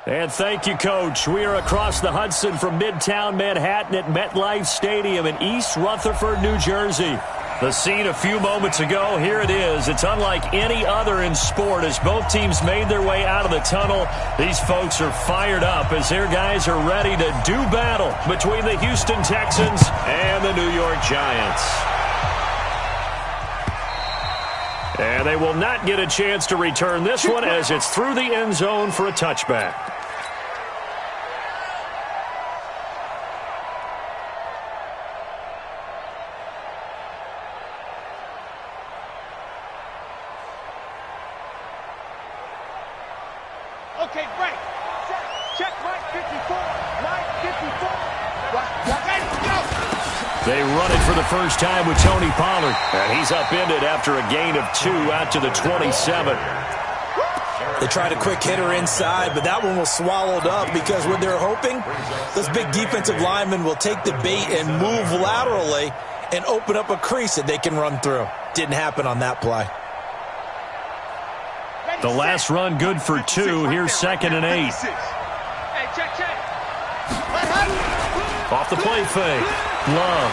And thank you, Coach. We are across the Hudson from Midtown Manhattan at MetLife Stadium in East Rutherford, New Jersey. The scene a few moments ago, here it is. It's unlike any other in sport as both teams made their way out of the tunnel. These folks are fired up as their guys are ready to do battle between the Houston Texans and the New York Giants. And they will not get a chance to return this one as it's through the end zone for a touchback. Okay, break. Check right 54. Right 54. Let's go. They run it for the first time with Tony Pollard. And he's upended after a gain of 2 out to the 27. They tried a quick hitter inside, but that one was swallowed up because what they're hoping, those big defensive linemen will take the bait and move laterally and open up a crease that they can run through. Didn't happen on that play. The last run good for 2. Here's 2nd and 8. Hey, check. Off the play fake. Love.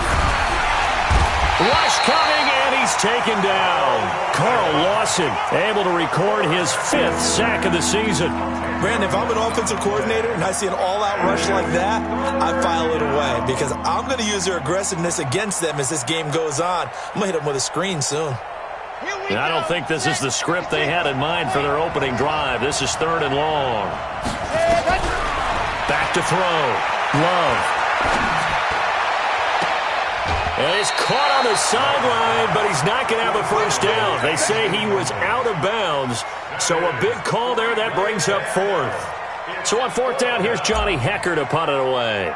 Rush coming, and he's taken down. Carl Lawson able to record his 5th sack of the season. Brandon, if I'm an offensive coordinator and I see an all-out rush like that, I file it away because I'm going to use their aggressiveness against them as this game goes on. I'm going to hit them with a screen soon. And I don't think this is the script they had in mind for their opening drive. This is 3rd and long. Back to throw. Love. And he's caught on the sideline, but he's not going to have a first down. They say he was out of bounds. So a big call there. That brings up 4th. So on 4th down, here's Johnny Hekker to punt it away.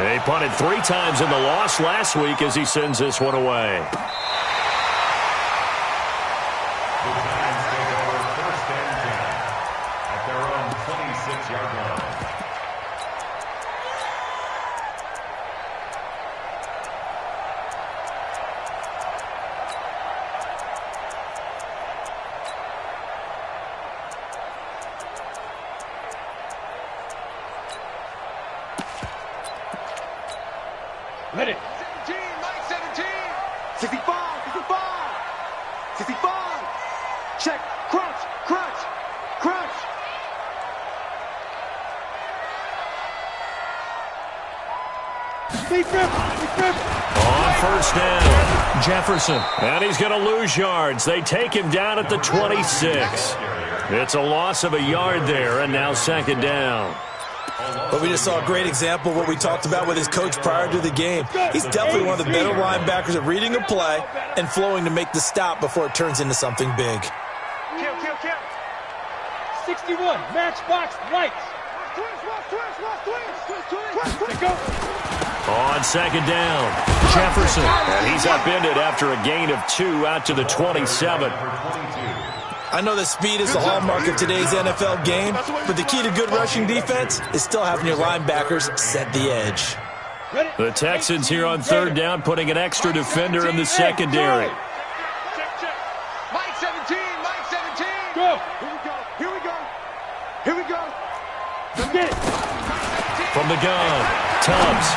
He punted 3 times in the loss last week as he sends this one away. At their own 26-yard line. Let it. 17, Mike 17. 65, 65. 65. Check. Crunch. On first down, Jefferson. And he's going to lose yards. They take him down at the 26. It's a loss of a yard there, and now 2nd down. But we just saw a great example of what we talked about with his coach prior to the game. He's definitely one of the better linebackers at reading a play and flowing to make the stop before it turns into something big. Kill. 61, matchbox lights. Twist. Go. On 2nd down, Jefferson. And he's upended after a gain of 2 out to the 27. I know that speed is the hallmark of today's NFL game, but the key to good rushing defense is still having your linebackers set the edge. The Texans here on 3rd down putting an extra defender in the secondary. Check. Mike 17. Go. Here we go. Let's get it. From the gun, Tubbs.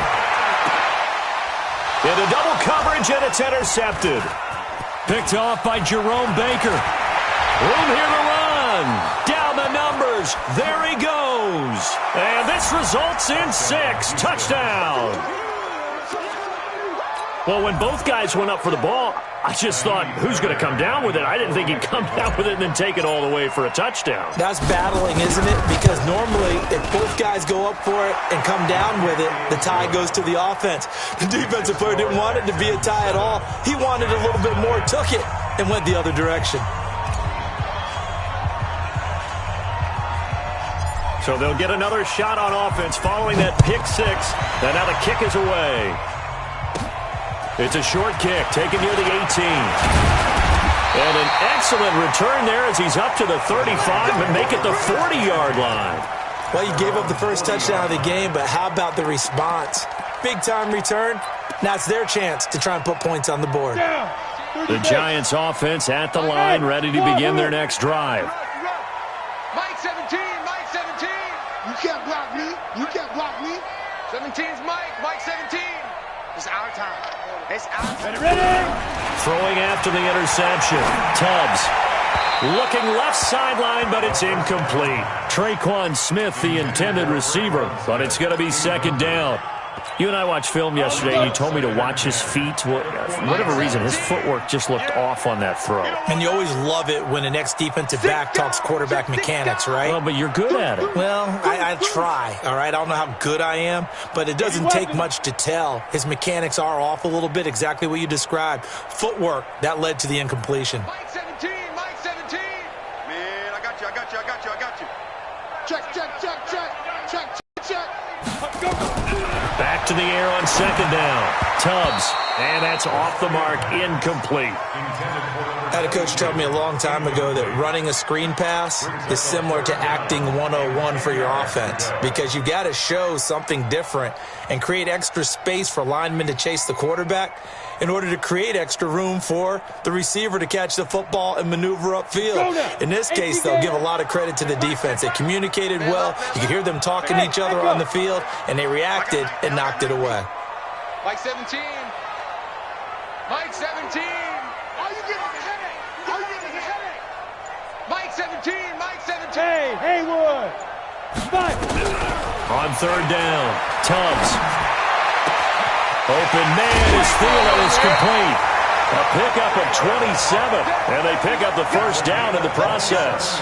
Into double coverage, and it's intercepted. Picked off by Jerome Baker. Room here to run. Down the numbers. There he goes. And this results in 6. Touchdown. Well, when both guys went up for the ball, I just thought, who's going to come down with it? I didn't think he'd come down with it and then take it all the way for a touchdown. That's battling, isn't it? Because normally, if both guys go up for it and come down with it, the tie goes to the offense. The defensive player didn't want it to be a tie at all. He wanted a little bit more, took it, and went the other direction. So they'll get another shot on offense following that pick 6. And now the kick is away. It's a short kick taken near the 18. And an excellent return there as he's up to the 35 and make it the 40-yard line. Well, you gave up the first touchdown of the game, but how about the response? Big-time return. Now it's their chance to try and put points on the board. Down. The Giants offense at the line, ready to begin their next drive. Mike 17, Mike 17. You can't block me. You can't block me. 17's Mike, Mike 17. It's our time. It's our time. Ready? Throwing after the interception. Tubbs looking left sideline, but it's incomplete. Traquan Smith, the intended receiver, but it's going to be second down. You and I watched film yesterday, and you told me to watch his feet. For whatever reason, his footwork just looked off on that throw. And you always love it when the next defensive back talks quarterback mechanics, right? Well, but you're good at it. Well, I try, all right? I don't know how good I am, but it doesn't take much to tell. His mechanics are off a little bit, exactly what you described. Footwork, that led to the incompletion. Mike 17, Mike 17. Man, I got you. Check, check, check, check. Check, check, check. Back to the air on second down. Tubbs, and that's off the mark, incomplete. I had a coach tell me a long time ago that running a screen pass is similar to acting 101 for your offense, because you've got to show something different and create extra space for linemen to chase the quarterback in order to create extra room for the receiver to catch the football and maneuver upfield. In this case, they'll give a lot of credit to the defense. They communicated well. You could hear them talking to each other on the field, and they reacted and knocked it away. Mike 17. Mike 17. Are you getting a headache? Are you getting a headache? Mike 17, Mike 17. Hey, Haywood. Spot. On third down, Tubbs. Open man is Thielen, is complete. A pickup of 27, and they pick up the first down in the process.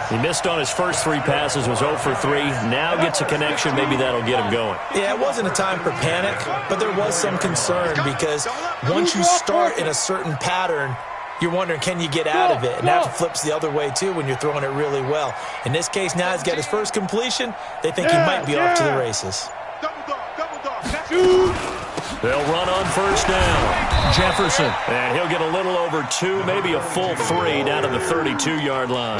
He missed on his first three passes, was 0 for 3. Now gets a connection. Maybe that'll get him going. Yeah, it wasn't a time for panic, but there was some concern because once you start in a certain pattern, you're wondering, can you get out of it? And that flips the other way, too, when you're throwing it really well. In this case, now he's got his first completion. They think he might be off to the races. Double dog. They'll run on first down. Jefferson, and he'll get a little over 2, maybe a full 3 down to the 32-yard line.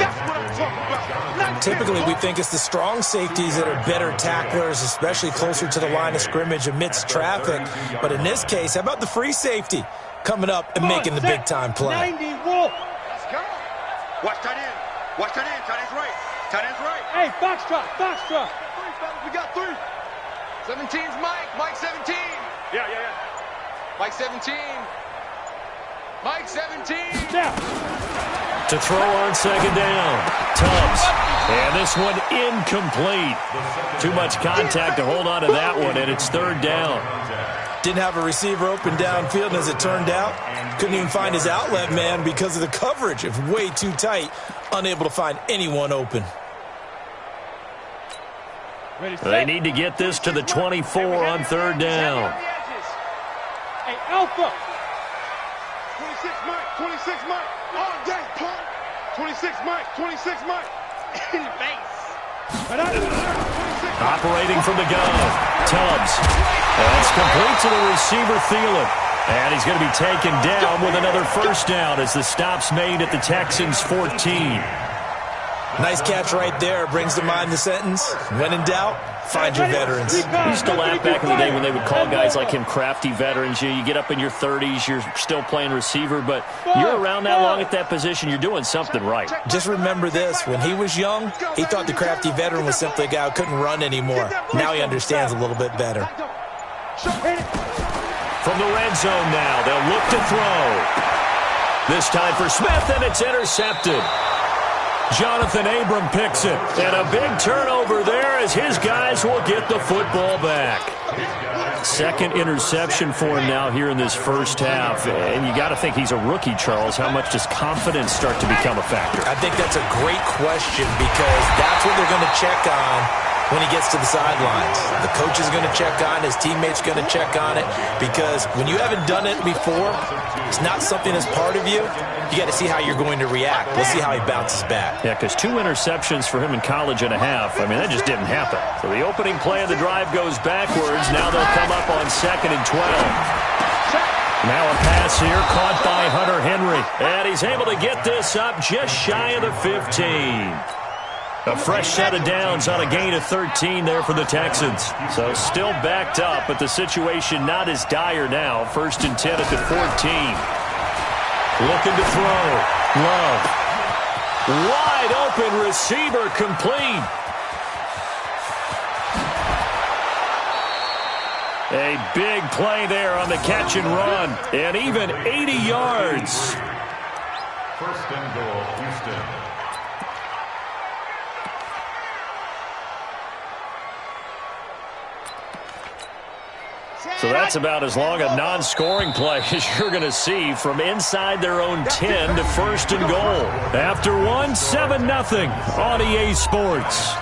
Typically, we think it's the strong safeties that are better tacklers, especially closer to the line of scrimmage amidst traffic. But in this case, how about the free safety coming up and making the big-time play? 90 Wolf. Let's go. Watch tight end. Watch tight end. Tight end's right. Tight end's right. Hey, Foxtrot. We got 3. 17's Mike, Mike 17. Yeah. Mike 17. Mike 17. Now. To throw on second down, Tubbs. And this one incomplete. Too much contact to hold on to that one, and it's third down. Didn't have a receiver open downfield, and as it turned out, couldn't even find his outlet man because of the coverage. It was way too tight, unable to find anyone open. They need to get this to the 24 on third down. Hey, Alpha. 26 Mike. All day, punk. 26 Mike. In the face. Operating from the gun, Tubbs. That's complete to the receiver, Thielen. And he's going to be taken down with another first down as the stop's made at the Texans' 14. Nice catch right there. Brings to mind the sentence, when in doubt, find your veterans. I used to laugh back in the day when they would call guys like him crafty veterans. You get up in your 30s, you're still playing receiver, but you're around that long at that position, you're doing something right. Just remember this. When he was young, he thought the crafty veteran was simply a guy who couldn't run anymore. Now he understands a little bit better. From the red zone now, they'll look to throw. This time for Smith, and it's intercepted. Jonathan Abram picks it, and a big turnover there as his guys will get the football back. Second interception for him now here in this first half, and you got to think he's a rookie, Charles. How much does confidence start to become a factor? I think that's a great question because that's what they're going to check on when he gets to the sidelines. The coach is going to check on, his teammates going to check on it, because when you haven't done it before, it's not something that's part of you. You got to see how you're going to react. We'll see how he bounces back. Yeah, because 2 interceptions for him in college and a half. I mean, that just didn't happen. So the opening play of the drive goes backwards. Now they'll come up on 2nd and 12. Now a pass here caught by Hunter Henry. And he's able to get this up just shy of the 15. A fresh set of downs on a gain of 13 there for the Texans. So still backed up, but the situation not as dire now. 1st and 10 at the 14. Looking to throw. Love. Wide open receiver complete. A big play there on the catch and run. And even 80 yards. First and goal, Houston. So that's about as long a non-scoring play as you're going to see from inside their own 10 to first and goal. After one, 7-0 on EA Sports.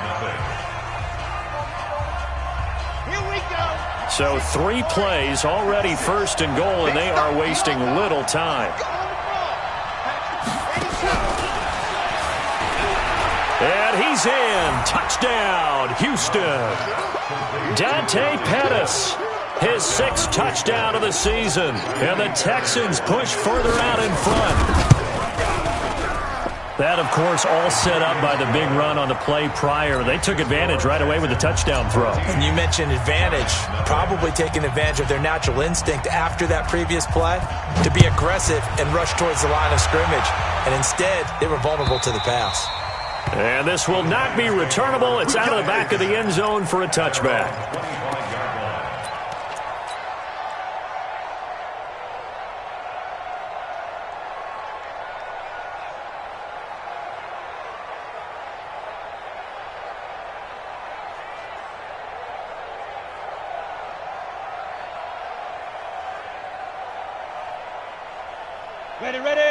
Here we go. So 3 plays already first and goal, and they are wasting little time. And he's in. Touchdown, Houston. Dante Pettis. His 6th touchdown of the season. And the Texans push further out in front. That, of course, all set up by the big run on the play prior. They took advantage right away with the touchdown throw. And you mentioned advantage. Probably taking advantage of their natural instinct after that previous play to be aggressive and rush towards the line of scrimmage. And instead, they were vulnerable to the pass. And this will not be returnable. It's out of the back of the end zone for a touchback.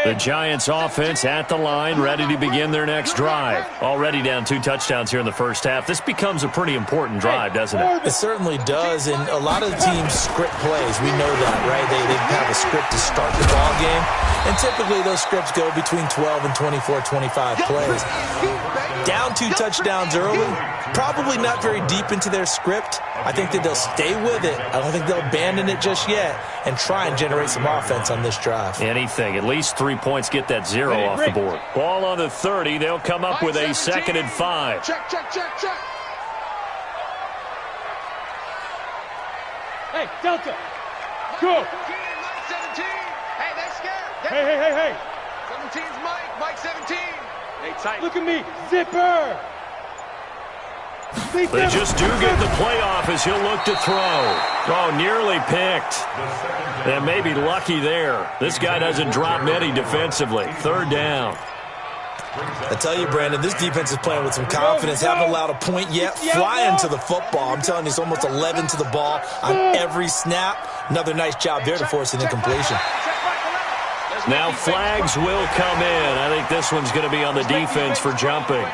The Giants offense at the line, ready to begin their next drive. Already down 2 touchdowns here in the first half. This becomes a pretty important drive, doesn't it? It certainly does, and a lot of the teams script plays. We know that, right? They have a script to start the ball game, and typically those scripts go between 12 and 24, 25 plays. Down 2 touchdowns early, probably not very deep into their script. I think that they'll stay with it. I don't think they'll abandon it just yet and try and generate some offense on this drive. Anything. At least 3 points, get that 0 off the board. Ball on the 30. They'll come up with a 2nd and 5. Check, check, check, check. Hey, Delta. Go. 17. Hey, they're scared. Hey. 17's Mike. Mike 17. Hey, tight. Look at me. Zipper. They just do get the play off as he'll look to throw. Oh, nearly picked. And maybe lucky there. This guy doesn't drop many defensively. 3rd down. I tell you, Brandon, this defense is playing with some confidence. Haven't allowed a point yet. Flying to the football. I'm telling you, it's almost 11 to the ball on every snap. Another nice job there to force an incompletion. Now flags will come in. I think this one's going to be on the defense for jumping.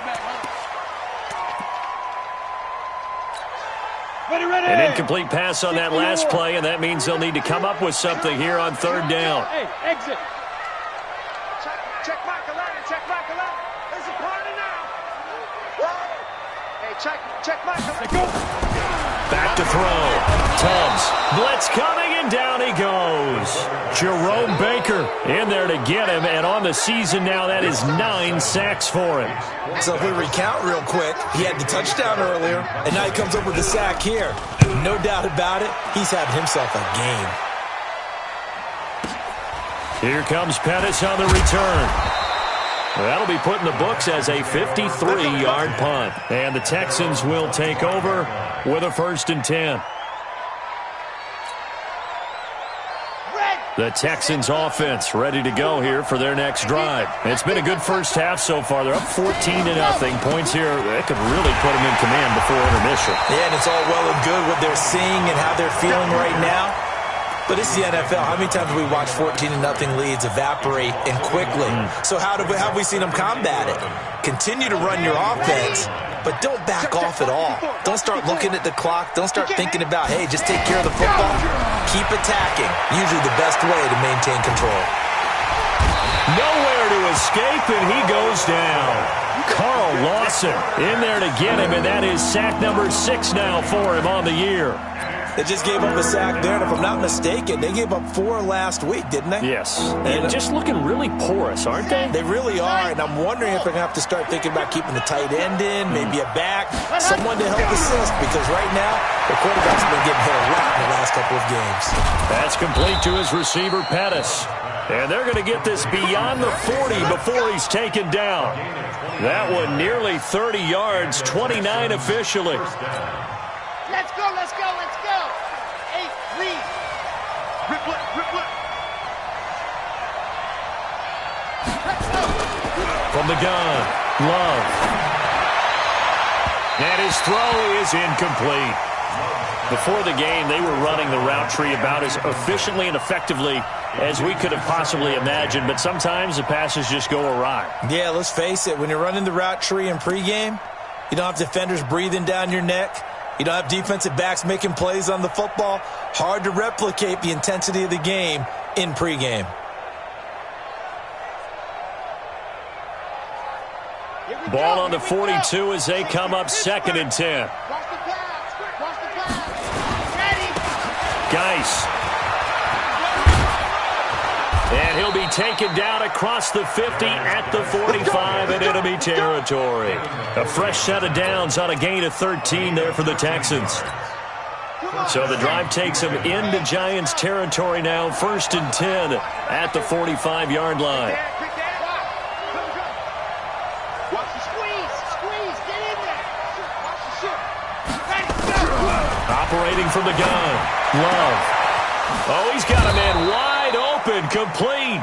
An incomplete pass on that last play, and that means they'll need to come up with something here on 3rd down. Hey, exit. Check Mike 11. Check Mike 11. There's a party now. Hey, check Mike 11. Back to throw. Tubbs. Blitz coming, and down he goes. Jerome Baker in there to get him, and on the season now, that is 9 sacks for him. So if we recount real quick, he had the touchdown earlier, and now he comes up with the sack here. No doubt about it, he's having himself a game. Here comes Pettis on the return. That'll be put in the books as a 53-yard punt. And the Texans will take over with a 1st and 10. The Texans offense ready to go here for their next drive. It's been a good first half so far. They're up 14-0. Points here, that could really put them in command before intermission. Yeah, and it's all well and good what they're seeing and how they're feeling right now. But it's the NFL. How many times have we watched 14-0 leads evaporate and quickly? So how have we seen them combat it? Continue to run your offense, but don't back off at all. Don't start looking at the clock. Don't start thinking about, hey, just take care of the football. Keep attacking. Usually the best way to maintain control. Nowhere to escape, and he goes down. Carl Lawson in there to get him, and that is sack number 6 now for him on the year. They just gave up a sack there, and if I'm not mistaken, they gave up 4 last week, didn't they? Yes. And just looking really porous, aren't they? They really are, and I'm wondering if they're going to have to start thinking about keeping the tight end in, maybe a back, someone to help assist, because right now, the quarterback's been getting hit a lot in the last couple of games. That's complete to his receiver, Pettis. And they're going to get this beyond the 40 before he's taken down. That one nearly 30 yards, 29 officially. Let's go, let's go, let's go. 8, lead. Rip left, rip left. Let's go. From the gun, Love. And his throw is incomplete. Before the game, they were running the route tree about as efficiently and effectively as we could have possibly imagined, but sometimes the passes just go awry. Yeah, let's face it. When you're running the route tree in pregame, you don't have defenders breathing down your neck. You don't have defensive backs making plays on the football. Hard to replicate the intensity of the game in pregame. Ball on the 42 as they come up 2nd and 10. Watch the pass. Watch the pass. Ready. Geis. And he'll be taken down across the 50 at the 45 in enemy territory. A fresh set of downs on a gain of 13 there for the Texans. So the drive takes them into Giants territory now, 1st and 10 at the 45-yard line. Operating from the gun, Love. Oh, he's got a man wide open, complete.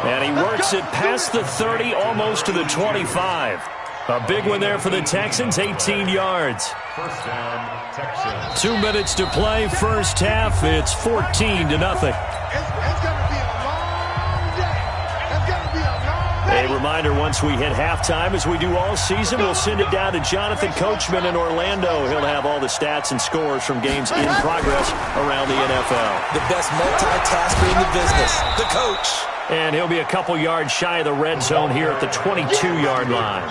And he works it past the 30, almost to the 25. A big one there for the Texans, 18 yards. First down, Texans. 2 minutes to play, first half. It's 14-0. It's going to be a long day. It's going to be a long day. A reminder, once we hit halftime, as we do all season, we'll send it down to Jonathan Coachman in Orlando. He'll have all the stats and scores from games in progress around the NFL. The best multitasker in the business, the coach. And he'll be a couple yards shy of the red zone here at the 22-yard line.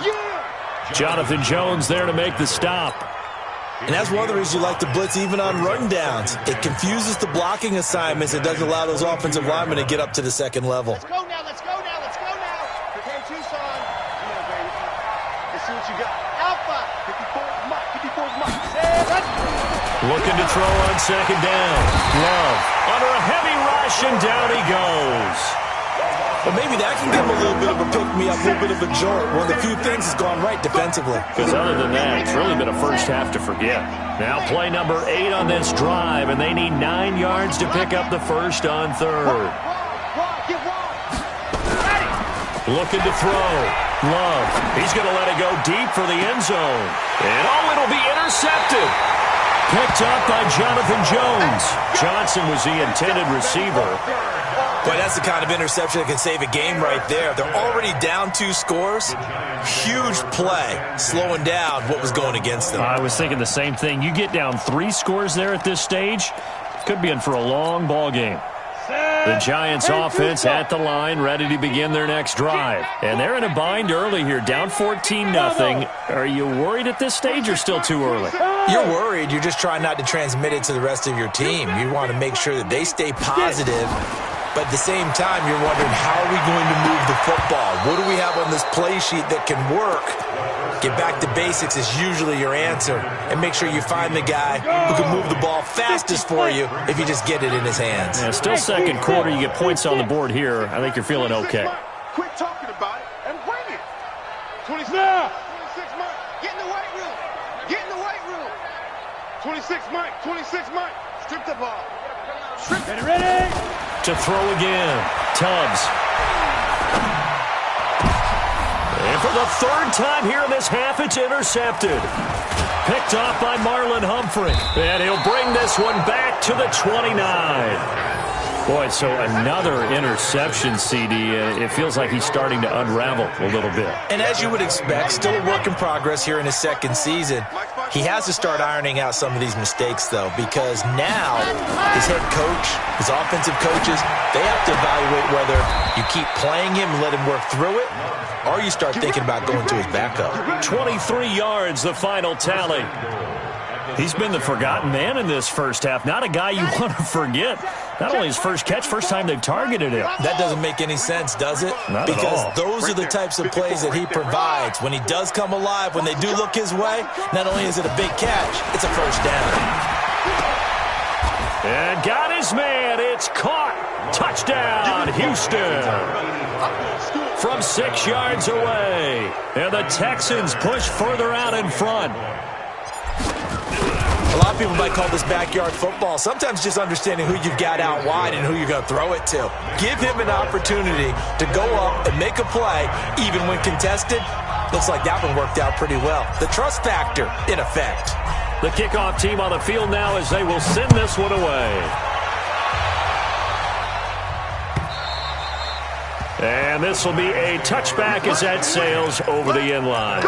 Jonathan Jones there to make the stop. And that's one of the reasons you like to blitz even on rundowns. It confuses the blocking assignments. It doesn't allow those offensive linemen to get up to the second level. Let's go now, let's go now, let's go now. Here came Tucson. Come on, baby. Let's see what you got. Alpha. 54's Mike. 54's Mike. Looking to throw on 2nd down. Love under a heavy rush, and down he goes. But maybe that can give him a little bit of a pick-me-up, a little bit of a jolt. One of the few things that's gone right defensively. Because other than that, it's really been a first half to forget. Now play number 8 on this drive, and they need 9 yards to pick up the first on 3rd. Looking to throw. Love. He's going to let it go deep for the end zone. And it'll be intercepted. Picked up by Jonathan Jones. Johnson was the intended receiver. Boy, that's the kind of interception that can save a game right there. They're already down 2 scores. Huge play, slowing down what was going against them. I was thinking the same thing. You get down 3 scores there at this stage, could be in for a long ball game. The Giants offense at the line, ready to begin their next drive. And they're in a bind early here, down 14-0. Are you worried at this stage or still too early? You're worried. You're just trying not to transmit it to the rest of your team. You want to make sure that they stay positive. But at the same time, you're wondering, how are we going to move the football? What do we have on this play sheet that can work? Get back to basics is usually your answer. And make sure you find the guy who can move the ball fastest for you if you just get it in his hands. Yeah, still second quarter. You get points on the board here. I think you're feeling okay. Quit talking about it and bring it. 26 Mike. Get in the weight room. Get in the weight room. 26 Mike. 26 Mike. Strip the ball. Ready, ready. To throw again. Tubbs. And for the 3rd time here in this half, it's intercepted. Picked off by Marlon Humphrey. And he'll bring this one back to the 29. Boy, so another interception, CD. It feels like he's starting to unravel a little bit. And as you would expect, still a work in progress here in his 2nd season. He has to start ironing out some of these mistakes, though, because now his head coach, his offensive coaches, they have to evaluate whether you keep playing him and let him work through it, or you start thinking about going to his backup. 23 yards, the final tally. He's been the forgotten man in this first half. Not a guy you want to forget. Not only his first catch, first time they've targeted him. That doesn't make any sense, does it? Not at because all. those are the types of plays that he provides. When he does come alive, when they do look his way, not only is it a big catch, it's a first down. And got his man. It's caught. Touchdown, touchdown, Houston. From 6 yards away. And the Texans push further out in front. A lot of people might call this backyard football. Sometimes just understanding who you've got out wide and who you're going to throw it to. Give him an opportunity to go up and make a play, even when contested. Looks like that one worked out pretty well. The trust factor in effect. The kickoff team on the field now as they will send this one away. And this will be a touchback as that sails over the end line.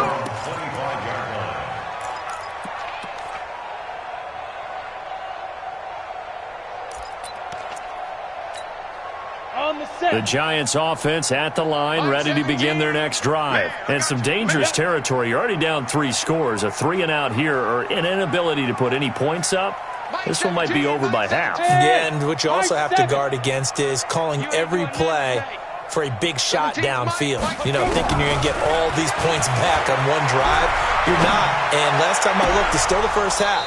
The Giants offense at the line, ready to begin their next drive. And some dangerous territory. You're already down 3 scores. A 3-and-out here, or an inability to put any points up. This one might be over by half. Yeah, and what you also have to guard against is calling every play for a big shot downfield. You know, thinking you're going to get all these points back on one drive. You're not. And last time I looked, it's still the first half.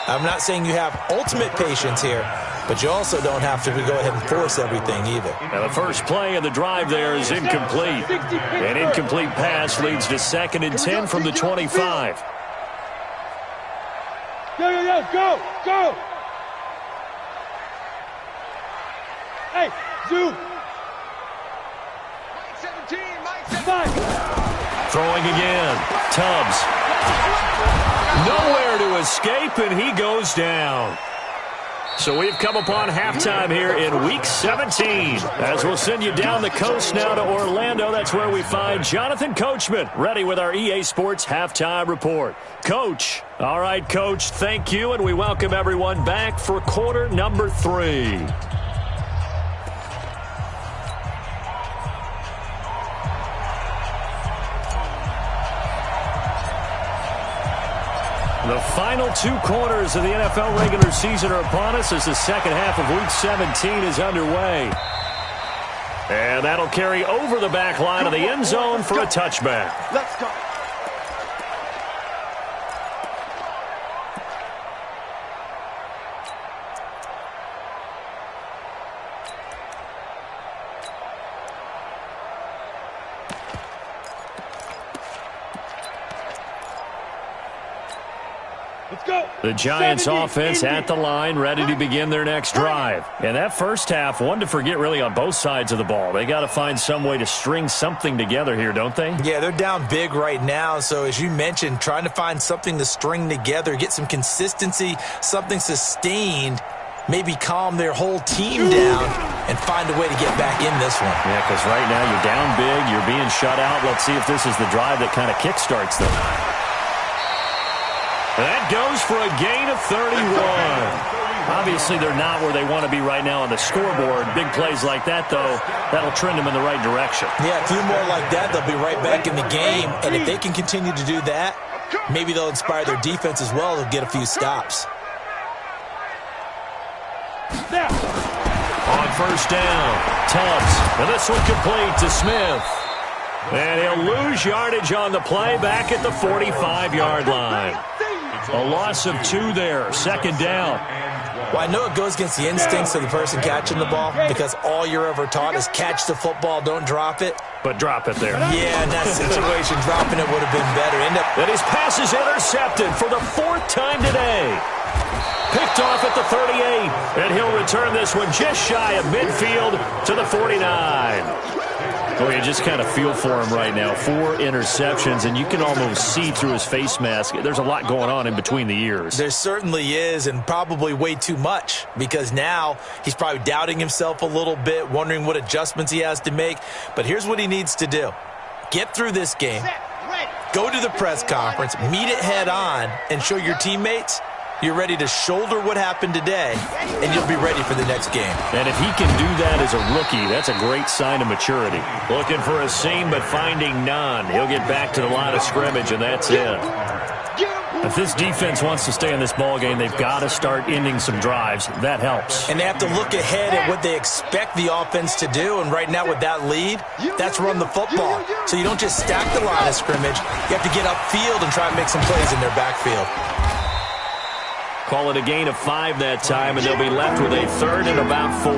I'm not saying you have ultimate patience here, but you also don't have to go ahead and force everything either. And the first play of the drive there is incomplete. An incomplete pass leads to 2nd and 10 from the 25. Go! Hey, Zoo! Mike 17. Throwing again. Tubbs. Nowhere to escape, and he goes down. So we've come upon halftime here in Week 17. As we'll send you down the coast now to Orlando. That's where we find Jonathan Coachman, ready with our EA Sports Halftime Report. Coach. All right, Coach, thank you, and we welcome everyone back for quarter number 3. The final 2 quarters of the NFL regular season are upon us as the second half of Week 17 is underway. And that'll carry over the back line of the end zone for a touchback. Let's go. The Giants offense at the line, ready to begin their next drive. And that first half, one to forget really on both sides of the ball. They got to find some way to string something together here, don't they? Yeah, they're down big right now. So as you mentioned, trying to find something to string together, get some consistency, something sustained, maybe calm their whole team down and find a way to get back in this one. Yeah, because right now you're down big, you're being shut out. Let's see if this is the drive that kind of kickstarts them. That goes for a gain of 31. Obviously, they're not where they want to be right now on the scoreboard. Big plays like that, though, that'll trend them in the right direction. Yeah, a few more like that, they'll be right back in the game. And if they can continue to do that, maybe they'll inspire their defense as well. They'll get a few stops. On first down, Tubbs. And this one complete to Smith. And he'll lose yardage on the play back at the 45-yard line. A loss of 2 there, second down. Well, I know it goes against the instincts of the person catching the ball because all you're ever taught is catch the football, don't drop it. But drop it there. Yeah, in that situation, dropping it would have been better. And his pass is intercepted for the 4th time today. Picked off at the 38, and he'll return this one just shy of midfield to the 49. Oh, you just kind of feel for him right now. 4 interceptions, and you can almost see through his face mask. There's a lot going on in between the ears. There certainly is, and probably way too much, because now he's probably doubting himself a little bit, wondering what adjustments he has to make. But here's what he needs to do. Get through this game, go to the press conference, meet it head on, and show your teammates you're ready to shoulder what happened today, and you'll be ready for the next game. And if he can do that as a rookie, that's a great sign of maturity. Looking for a seam, but finding none. He'll get back to the line of scrimmage, and that's it. If this defense wants to stay in this ballgame, they've got to start ending some drives. That helps. And they have to look ahead at what they expect the offense to do, and right now with that lead, that's run the football. So you don't just stack the line of scrimmage. You have to get upfield and try and make some plays in their backfield. Call it a gain of 5 that time, and they'll be left with a 3rd and about 4.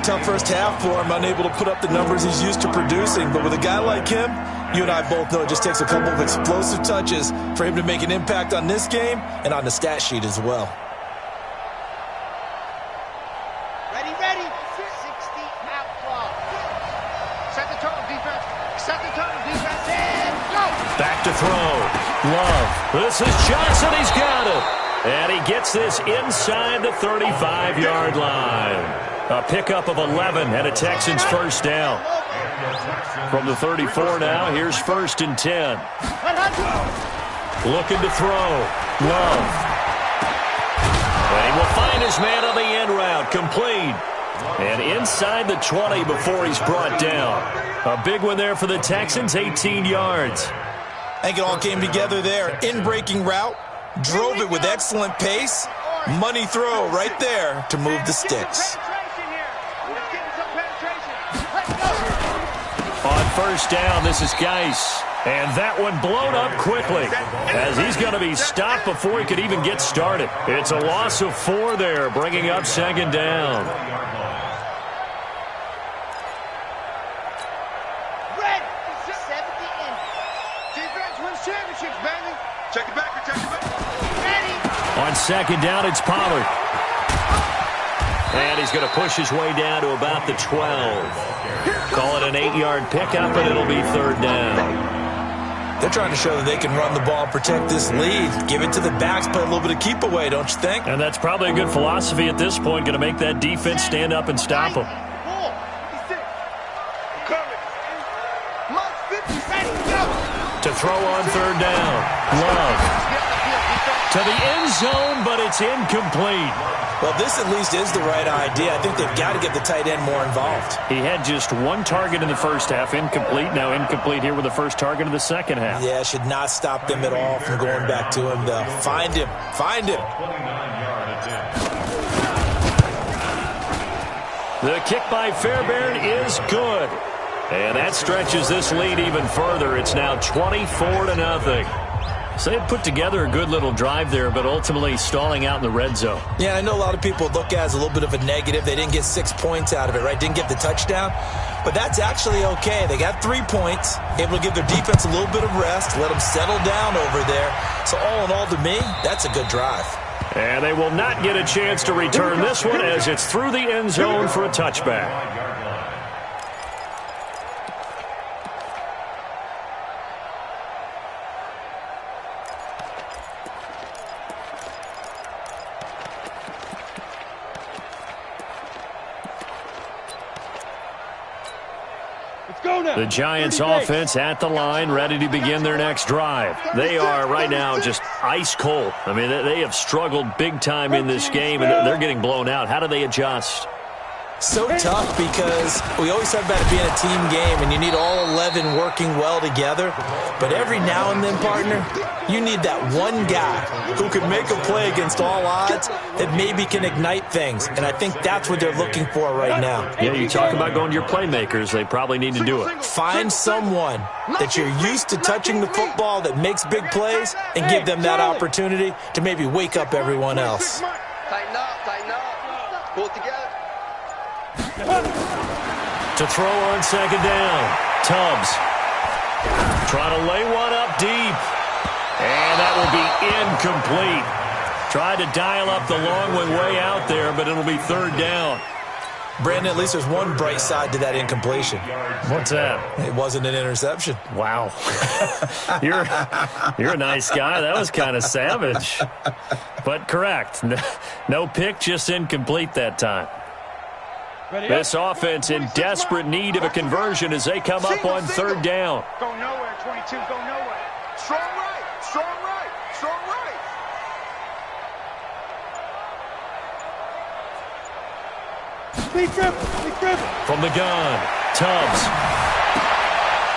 tough first half for him, unable to put up the numbers he's used to producing. But with a guy like him, you and I both know it just takes a couple of explosive touches for him to make an impact on this game and on the stat sheet as well. Ready, ready. 60 out clock. Set the tone, defense. Set the tone, defense. And go. Back to throw. Love. This is Johnson. He's got it. And he gets this inside the 35-yard line. A pickup of 11 and a Texans first down. From the 34 now, here's 1st and 10. Looking to throw. Love. And he will find his man on the end route. Complete. And inside the 20 before he's brought down. A big one there for the Texans, 18 yards. I think it all came together there. In-breaking route. Drove it with excellent pace. Money throw right there to move the sticks. On first down, this is Geis. And that one blown up quickly as he's going to be stopped before he could even get started. It's a loss of 4 there, bringing up 2nd down. Red. 70 in. Defense wins championships, baby. Check it back, check it back. Ready. On 2nd down, it's Pollard. And he's going to push his way down to about the 12. Call it an 8-yard pickup, and it'll be 3rd down. They're trying to show that they can run the ball and protect this lead. Give it to the backs, play a little bit of keep away, don't you think? And that's probably a good philosophy at this point, going to make that defense stand up and stop them. To throw on 3rd down. Love. To the end zone, but it's incomplete. Well, this at least is the right idea. I think they've got to get the tight end more involved. He had just 1 target in the first half, incomplete. Now incomplete here with the first target of the second half. Yeah, should not stop them at all from going back to him, though. Find him. Find him. The kick by Fairbairn is good. And that stretches this lead even further. It's now 24-0. So they put together a good little drive there, but ultimately stalling out in the red zone. Yeah, I know a lot of people look at it as a little bit of a negative. They didn't get 6 points out of it, right? Didn't get the touchdown. But that's actually okay. They got 3 points, able to give their defense a little bit of rest, let them settle down over there. So all in all, to me, that's a good drive. And they will not get a chance to return this one as it's through the end zone for a touchback. The Giants offense at the line, ready to begin their next drive. They are right now just ice cold. I mean, they have struggled big time in this game, and they're getting blown out. How do they adjust? So tough because we always talk about it being a team game and you need all 11 working well together. But every now and then, partner, you need that one guy who can make a play against all odds that maybe can ignite things. And I think that's what they're looking for right now. Yeah, you talk about going to your playmakers. They probably need to do it. Find someone that you're used to touching the football that makes big plays and give them that opportunity to maybe wake up everyone else. Tighten up, pull it together. To throw on 2nd down. Tubbs trying to lay one up deep. And that will be incomplete. Tried to dial up the long one way out there, but it'll be 3rd down. Brandon, at least there's one bright side to that incompletion. What's that? It wasn't an interception. Wow. You're a nice guy. That was kind of savage. But correct. No pick, just incomplete that time. This offense in desperate need of a conversion as they come up on 3rd down. Go nowhere, 22, go nowhere. Strong right, strong right, strong right. Speed dribble. From the gun, Tubbs.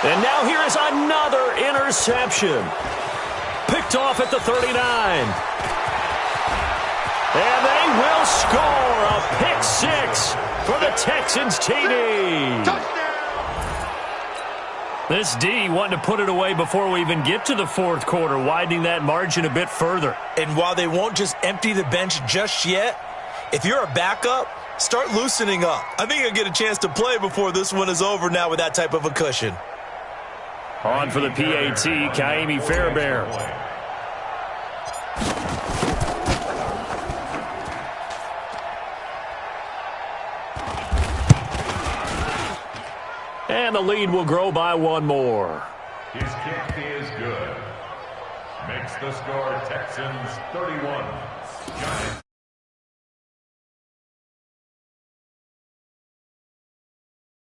And now here is another interception. Picked off at the 39. And they will score a pick 6 for the Texans TD. This D wanting to put it away before we even get to the 4th quarter, widening that margin a bit further. And while they won't just empty the bench just yet, if you're a backup, start loosening up. I think he'll get a chance to play before this one is over now with that type of a cushion. On for the PAT, Ka'imi Fairbairn. And the lead will grow by one more. His kick is good. Makes the score Texans 31, Giants